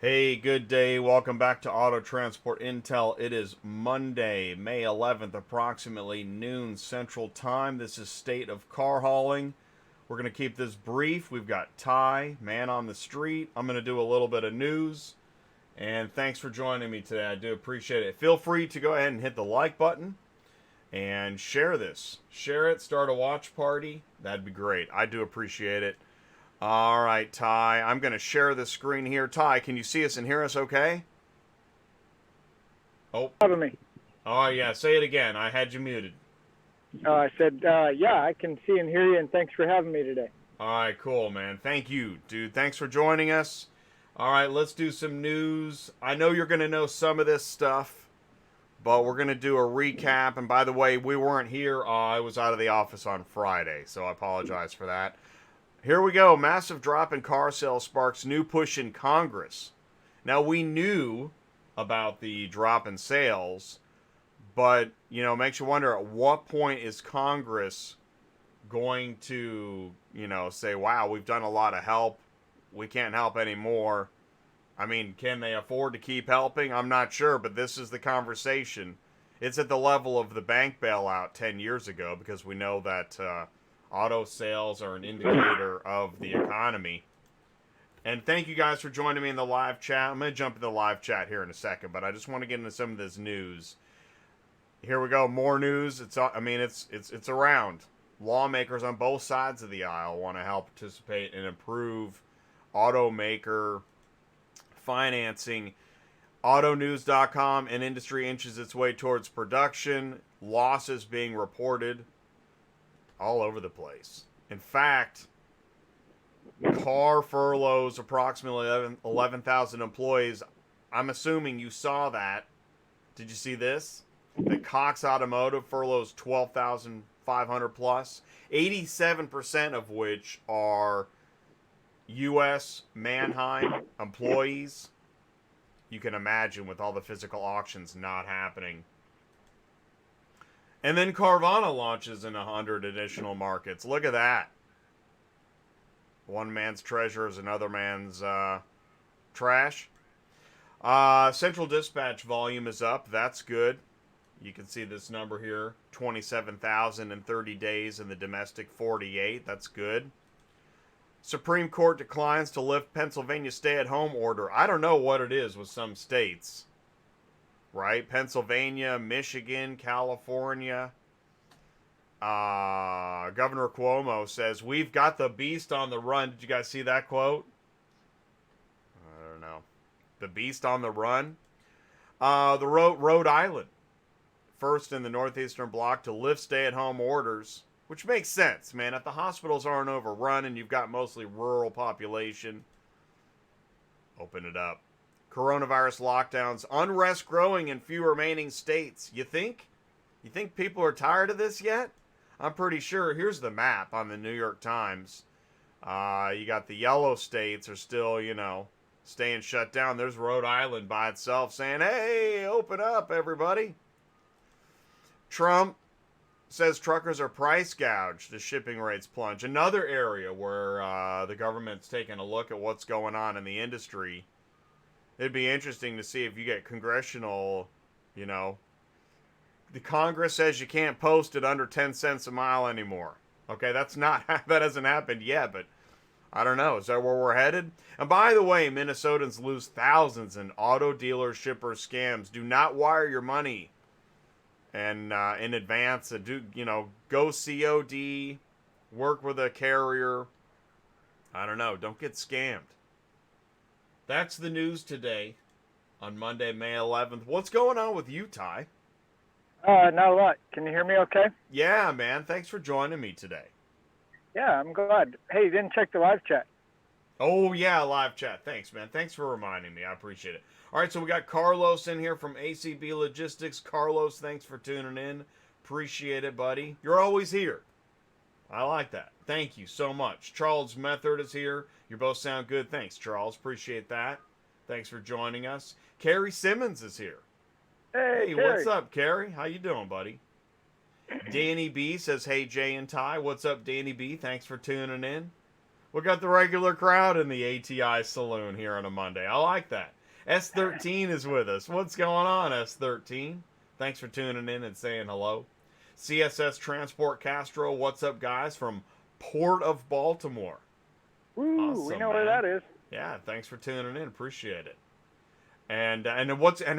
Hey, good day. Welcome back to Auto Transport Intel. It is Monday, May 11th, approximately noon Central Time. This is State of Car Hauling. We're going to keep this brief. We've got Ty, man on the street. I'm going to do a little bit of news. And thanks for joining me today. I do appreciate it. Feel free to go ahead and hit the like button and share this. Share it, start a watch party. That'd be great. I do appreciate it. All right, Ty, I'm going to share the screen here. Ty, can you see us and hear us okay? Oh, Of me. oh yeah, say it again. I had you muted. I said, yeah, I can see and hear you, and thanks for having me today. All right, cool, man. Thank you, dude. Thanks for joining us. All right, let's do some news. I know you're going to know some of this stuff, but we're going to do a recap. And by the way, we weren't here. I was out of the office on Friday, so I apologize for that. Here we go. Massive drop in car sales sparks new push in Congress. Now, we knew about the drop in sales, but, makes you wonder at what point is Congress going to, say, wow, we've done a lot of help. We can't help anymore. I mean, can they afford to keep helping? I'm not sure, but this is the conversation. It's at the level of the bank bailout 10 years ago because we know that auto sales are an indicator of the economy. And thank you guys for joining me in the live chat. I'm going to jump into the live chat here in a second, but I just want to get into some of this news. Here we go, more news. It's around. Lawmakers on both sides of the aisle want to help participate and improve automaker financing. Autonews.com and industry inches its way towards production. Losses being reported all over the place. In fact, car furloughs approximately 11,000 employees. I'm assuming you saw that. Did you see this? That Cox Automotive furloughs 12,500 plus, 87% of which are U.S. Mannheim employees. You can imagine with all the physical auctions not happening. And then Carvana launches in 100 additional markets. Look at that. One man's treasure is another man's trash. Central dispatch volume is up. That's good. You can see this number here. 27,000 in 30 days in the domestic 48. That's good. Supreme Court declines to lift Pennsylvania stay-at-home order. I don't know what it is with some states. Right? Pennsylvania, Michigan, California. Governor Cuomo says, we've got the beast on the run. Did you guys see that quote? I don't know. The beast on the run. Rhode Island. First in the northeastern block to lift stay-at-home orders. Which makes sense, man. If the hospitals aren't overrun and you've got mostly rural population, open it up. Coronavirus lockdowns, unrest growing in few remaining states. You think? You think people are tired of this yet? I'm pretty sure. Here's the map on the New York Times. You got the yellow states are still, staying shut down. There's Rhode Island by itself saying, hey, open up, everybody. Trump says truckers are price gouged as shipping rates plunge. Another area where the government's taking a look at what's going on in the industry. It'd be interesting to see if you get congressional, the Congress says you can't post at under 10 cents a mile anymore. Okay, that hasn't happened yet, but I don't know. Is that where we're headed? And by the way, Minnesotans lose thousands in auto dealer shipper scams. Do not wire your money and in advance. Go COD, work with a carrier. I don't know. Don't get scammed. That's the news today on Monday, May 11th. What's going on with you, Ty? Not a lot. Can you hear me okay? Yeah, man. Thanks for joining me today. Yeah, I'm glad. Hey, you didn't check the live chat. Oh, yeah, live chat. Thanks, man. Thanks for reminding me. I appreciate it. All right, so we got Carlos in here from ACB Logistics. Carlos, thanks for tuning in. Appreciate it, buddy. You're always here. I like that. Thank you so much. Charles Method is here. You both sound good. Thanks, Charles. Appreciate that. Thanks for joining us. Carrie Simmons is here. Hey, what's up, Carrie? How you doing, buddy? Danny B says, hey, Jay and Ty. What's up, Danny B? Thanks for tuning in. We got the regular crowd in the ATI saloon here on a Monday. I like that. S13 is with us. What's going on, S13? Thanks for tuning in and saying hello. CSS Transport Castro, what's up, guys, from Port of Baltimore. Woo, Awesome, we know man. where that is. Yeah, thanks for tuning in. Appreciate it. And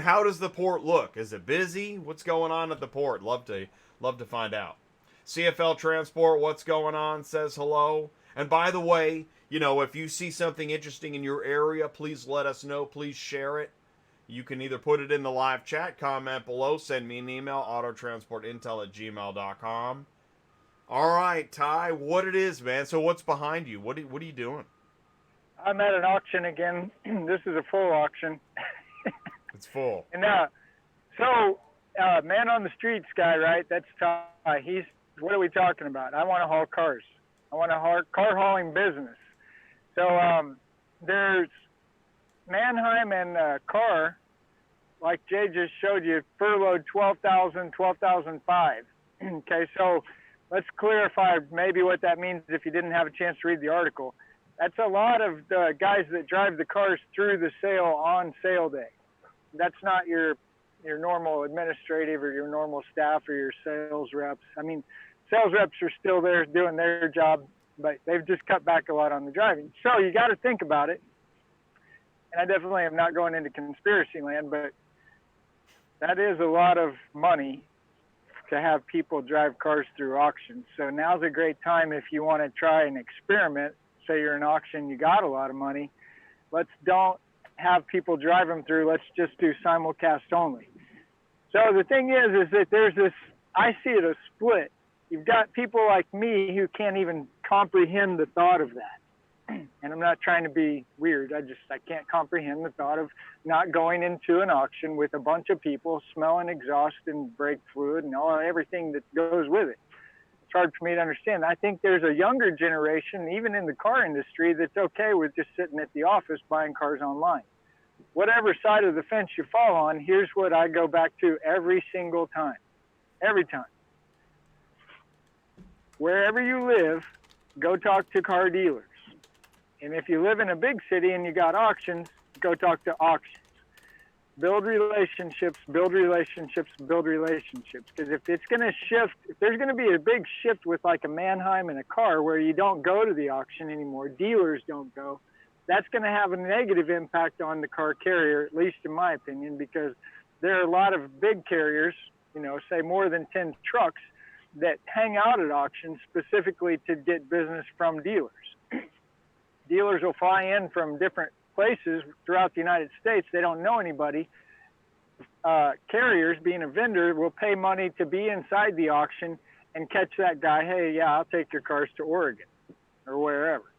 how does the port look? Is it busy? What's going on at the port? Love to find out. CFL Transport, what's going on? Says hello. And by the way, if you see something interesting in your area, please let us know. Please share it. You can either put it in the live chat, comment below, send me an email, autotransportintel@gmail.com. All right, Ty, what it is, man. So what's behind you? What are you doing? I'm at an auction again. This is a full auction. It's full. And man on the streets guy, right? That's Ty. What are we talking about? I want to haul cars. I want to car hauling business. So there's Mannheim and Car, like Jay just showed you, furloughed 12,000, 12,005. Okay, so let's clarify maybe what that means if you didn't have a chance to read the article. That's a lot of the guys that drive the cars through the sale on sale day. That's not your normal administrative or your normal staff or your sales reps. I mean, sales reps are still there doing their job, but they've just cut back a lot on the driving. So you got to think about it. And I definitely am not going into conspiracy land, but that is a lot of money to have people drive cars through auctions. So now's a great time if you want to try an experiment. Say you're in auction, you got a lot of money. Let's don't have people drive them through. Let's just do simulcast only. So the thing is that there's this, I see it a split. You've got people like me who can't even comprehend the thought of that. And I'm not trying to be weird. I can't comprehend the thought of not going into an auction with a bunch of people smelling exhaust and brake fluid and everything that goes with it. It's hard for me to understand. I think there's a younger generation, even in the car industry, that's okay with just sitting at the office buying cars online. Whatever side of the fence you fall on, here's what I go back to every single time. Every time. Wherever you live, go talk to car dealers. And if you live in a big city and you got auctions, go talk to auctions. Build relationships, build relationships, build relationships. Because if it's going to shift, if there's going to be a big shift with like a Mannheim and a Car where you don't go to the auction anymore, dealers don't go, that's going to have a negative impact on the car carrier, at least in my opinion, because there are a lot of big carriers, say more than 10 trucks, that hang out at auctions specifically to get business from dealers. Dealers will fly in from different places throughout the United States. They don't know anybody. Carriers, being a vendor, will pay money to be inside the auction and catch that guy. Hey, yeah, I'll take your cars to Oregon or wherever.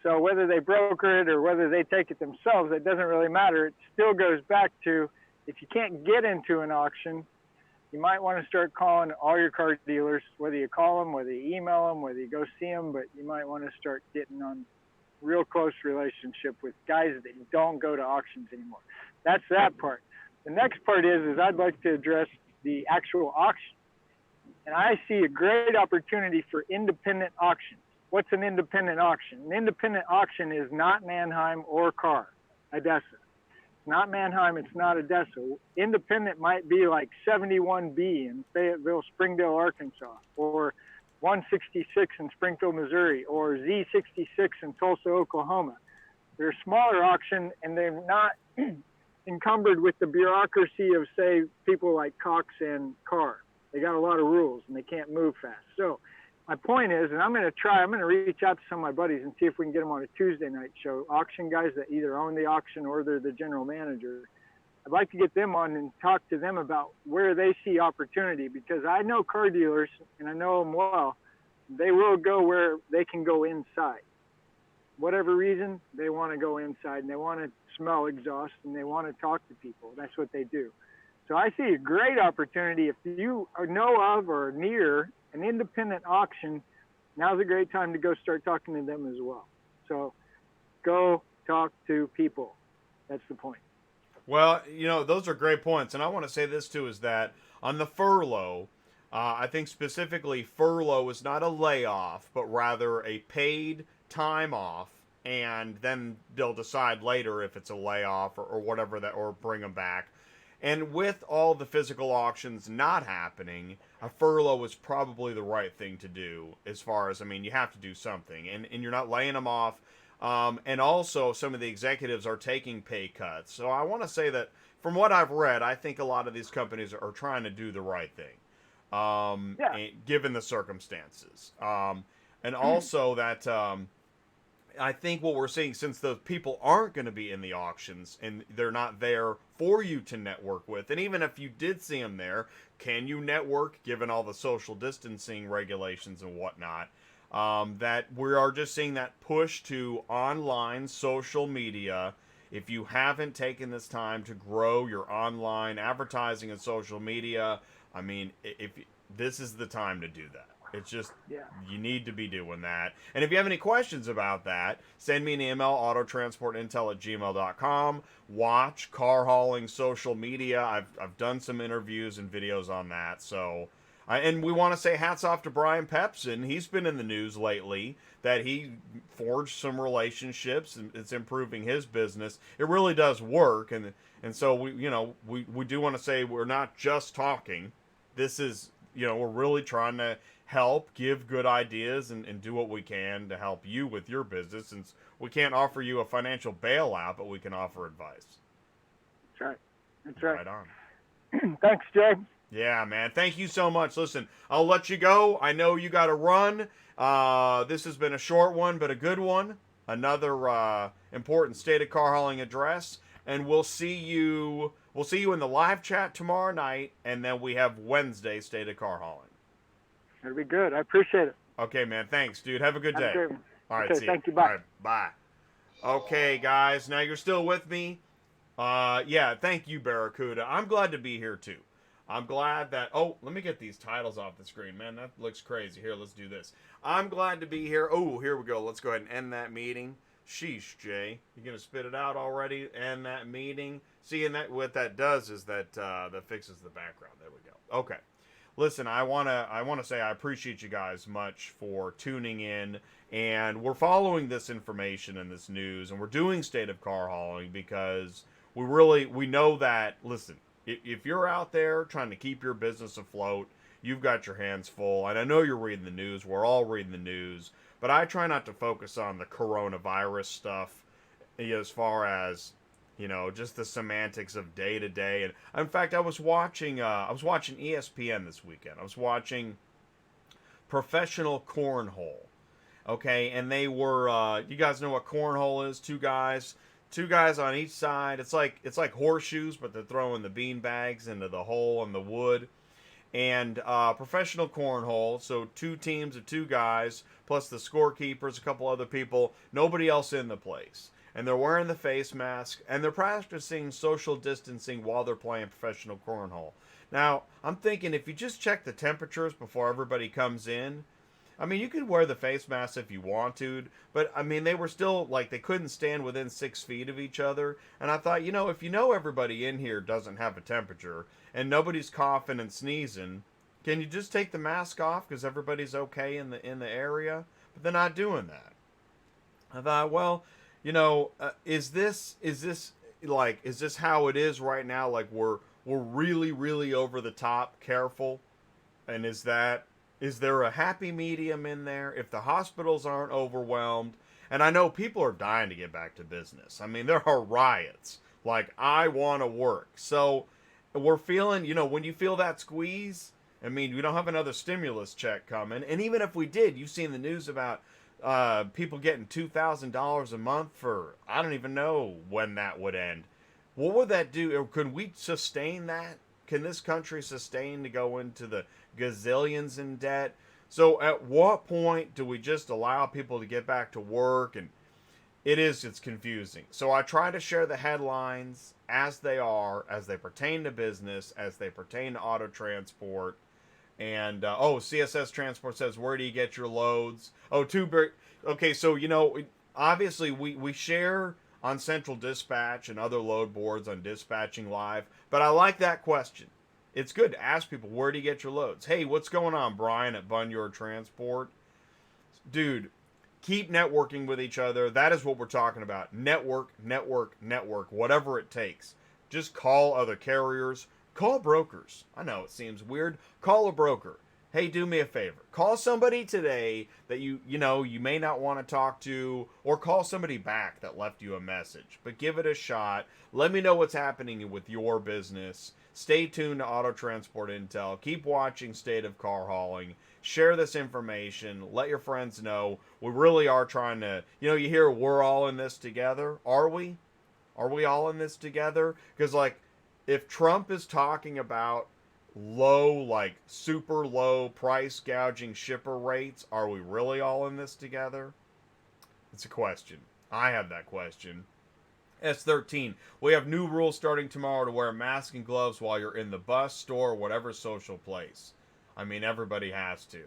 So whether they broker it or whether they take it themselves, it doesn't really matter. It still goes back to, if you can't get into an auction, you might want to start calling all your car dealers, whether you call them, whether you email them, whether you go see them, but you might want to start getting on real close relationship with guys that don't go to auctions anymore. That's that part. The next part is I'd like to address the actual auction. And I see a great opportunity for independent auctions. What's an independent auction? An independent auction is not Mannheim or Car, Odessa. It's not Mannheim, it's not Odessa. Independent might be like 71B in Fayetteville, Springdale, Arkansas, or 166 in Springfield, Missouri, or Z66 in Tulsa, Oklahoma. They're a smaller auction, and they're not encumbered with the bureaucracy of, say, people like Cox and Carr. They got a lot of rules, and they can't move fast. So my point is, and I'm going to reach out to some of my buddies and see if we can get them on a Tuesday night show, auction guys that either own the auction or they're the general manager. I'd like to get them on and talk to them about where they see opportunity, because I know car dealers, and I know them well. They will go where they can go inside. Whatever reason, they want to go inside, and they want to smell exhaust, and they want to talk to people. That's what they do. So I see a great opportunity. If you know of or near an independent auction, now's a great time to go start talking to them as well. So go talk to people. That's the point. Well, those are great points. And I want to say this, too, is that on the furlough, I think specifically furlough is not a layoff, but rather a paid time off, and then they'll decide later if it's a layoff or whatever that, or bring them back. And with all the physical auctions not happening, a furlough is probably the right thing to do. As far as, I mean, you have to do something, and you're not laying them off. And also, some of the executives are taking pay cuts. So I want to say that from what I've read, I think a lot of these companies are trying to do the right thing, given the circumstances. And also that I think what we're seeing, since those people aren't going to be in the auctions and they're not there for you to network with, and even if you did see them there, can you network given all the social distancing regulations and whatnot? That we are just seeing that push to online social media. If you haven't taken this time to grow your online advertising and social media, I mean, if this is the time to do that. It's just, you need to be doing that. And if you have any questions about that, send me an email, autotransportintel@gmail.com. Watch Car Hauling social media. I've done some interviews and videos on that. So, and we want to say hats off to Brian Pepsin. He's been in the news lately that he forged some relationships and it's improving his business. It really does work. And so we do want to say we're not just talking. This is, we're really trying to help, give good ideas, and do what we can to help you with your business, since we can't offer you a financial bailout, but we can offer advice. That's right. That's right. Right on. Thanks, Jay. Yeah, man. Thank you so much. Listen, I'll let you go. I know you got to run. This has been a short one, but a good one. Another important State of Car Hauling address. And we'll see you in the live chat tomorrow night, and then we have Wednesday State of Car Hauling. That'll be good. I appreciate it. Okay, man. Thanks, dude. Have a good day. All right, okay, see thank you. All Bye. right, bye. Okay, guys. Now you're still with me. Yeah, thank you, Barracuda. I'm glad to be here, too. I'm glad that... Oh, let me get these titles off the screen, man. That looks crazy. Here, let's do this. I'm glad to be here. Oh, here we go. Let's go ahead and end that meeting. Sheesh, Jay. You going to spit it out already? End that meeting? See, and what that does is that fixes the background. There we go. Okay. Listen, I wanna say I appreciate you guys much for tuning in, and we're following this information and this news, and we're doing State of Car Hauling because we know that. Listen, if you're out there trying to keep your business afloat, you've got your hands full, and I know you're reading the news. We're all reading the news, but I try not to focus on the coronavirus stuff, as far as just the semantics of day to day. And in fact, I was watching ESPN this weekend. I was watching Professional Cornhole. Okay, and they were you guys know what cornhole is? Two guys on each side. It's like horseshoes, but they're throwing the bean bags into the hole in the wood. And professional cornhole, so two teams of two guys plus the scorekeepers, a couple other people, nobody else in the place. And they're wearing the face mask, and they're practicing social distancing while they're playing professional cornhole. Now, I'm thinking if you just check the temperatures before everybody comes in, I mean, you could wear the face mask if you want to, but, I mean, they were still, they couldn't stand within 6 feet of each other. And I thought, if everybody in here doesn't have a temperature, and nobody's coughing and sneezing, can you just take the mask off because everybody's okay in the area? But they're not doing that. I thought, well... is this how it is right now? Like we're really, really over the top careful? And is there a happy medium in there? If the hospitals aren't overwhelmed, and I know people are dying to get back to business. I mean, there are riots. Like, I want to work. So we're feeling, when you feel that squeeze, I mean, we don't have another stimulus check coming. And even if we did, you've seen the news about people getting $2,000 a month for, I don't even know when that would end. What would that do? Or could we sustain that? Can this country sustain to go into the gazillions in debt? So at what point do we just allow people to get back to work? And it's confusing. So I try to share the headlines as they are, as they pertain to business, as they pertain to auto transport. And, CSS Transport says, where do you get your loads? Okay, so, obviously we share on Central Dispatch and other load boards on Dispatching Live, but I like that question. It's good to ask people, where do you get your loads? Hey, what's going on, Brian, at Bunyard Transport? Dude, Keep networking with each other. That is what we're talking about. Network, network, network, whatever it takes. Just call other carriers. Call brokers. I know it seems weird. Call a broker. Hey, do me a favor. Call somebody today that you may not want to talk to, or call somebody back that left you a message. But give it a shot. Let me know what's happening with your business. Stay tuned to Auto Transport Intel. Keep watching State of Car Hauling. Share this information. Let your friends know. We really are trying to, you hear we're all in this together. Are we? Are we all in this together? Because, if Trump is talking about low, super low price gouging shipper rates, are we really all in this together? It's a question. I have that question. S13. We have new rules starting tomorrow to wear a mask and gloves while you're in the bus, store, whatever social place. I mean, everybody has to.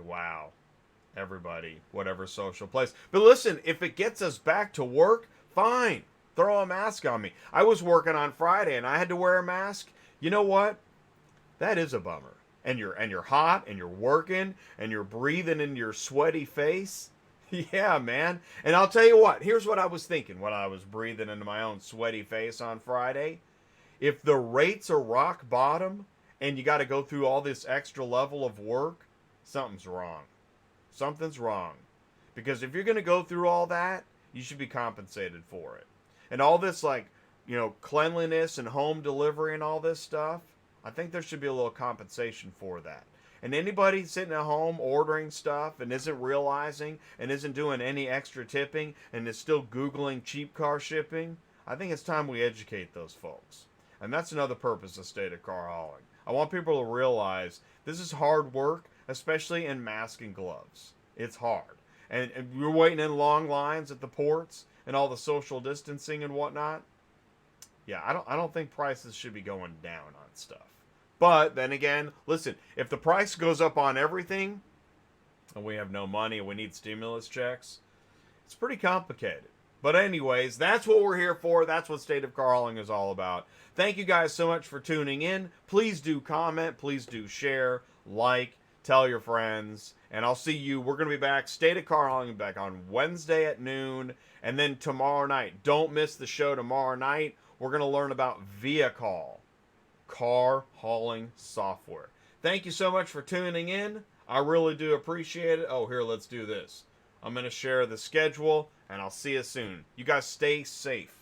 Wow. Everybody, whatever social place. But listen, if it gets us back to work, fine. Throw a mask on me. I was working on Friday and I had to wear a mask. You know what? That is a bummer. And you're hot and you're working and you're breathing in your sweaty face. Yeah, man. And I'll tell you what, here's what I was thinking when I was breathing into my own sweaty face on Friday. If the rates are rock bottom and you got to go through all this extra level of work, something's wrong. Something's wrong. Because if you're going to go through all that, you should be compensated for it. And all this, cleanliness and home delivery and all this stuff, I think there should be a little compensation for that. And anybody sitting at home ordering stuff and isn't realizing and isn't doing any extra tipping and is still Googling cheap car shipping, I think it's time we educate those folks. And that's another purpose of State of Car Hauling. I want people to realize this is hard work, especially in mask and gloves. It's hard. And you're waiting in long lines at the ports and all the social distancing and whatnot. Yeah, I don't think prices should be going down on stuff. But then again, listen, if the price goes up on everything and we have no money and we need stimulus checks, it's pretty complicated. But anyways, that's what we're here for. That's what State of Car Hauling is all about. Thank you guys so much for tuning in. Please do comment. Please do share, tell your friends. And I'll see you. We're going to be back. State of Car Hauling back on Wednesday at noon. And then tomorrow night. Don't miss the show tomorrow night. We're going to learn about ViaCall. Car hauling software. Thank you so much for tuning in. I really do appreciate it. Oh, here, let's do this. I'm going to share the schedule, and I'll see you soon. You guys stay safe.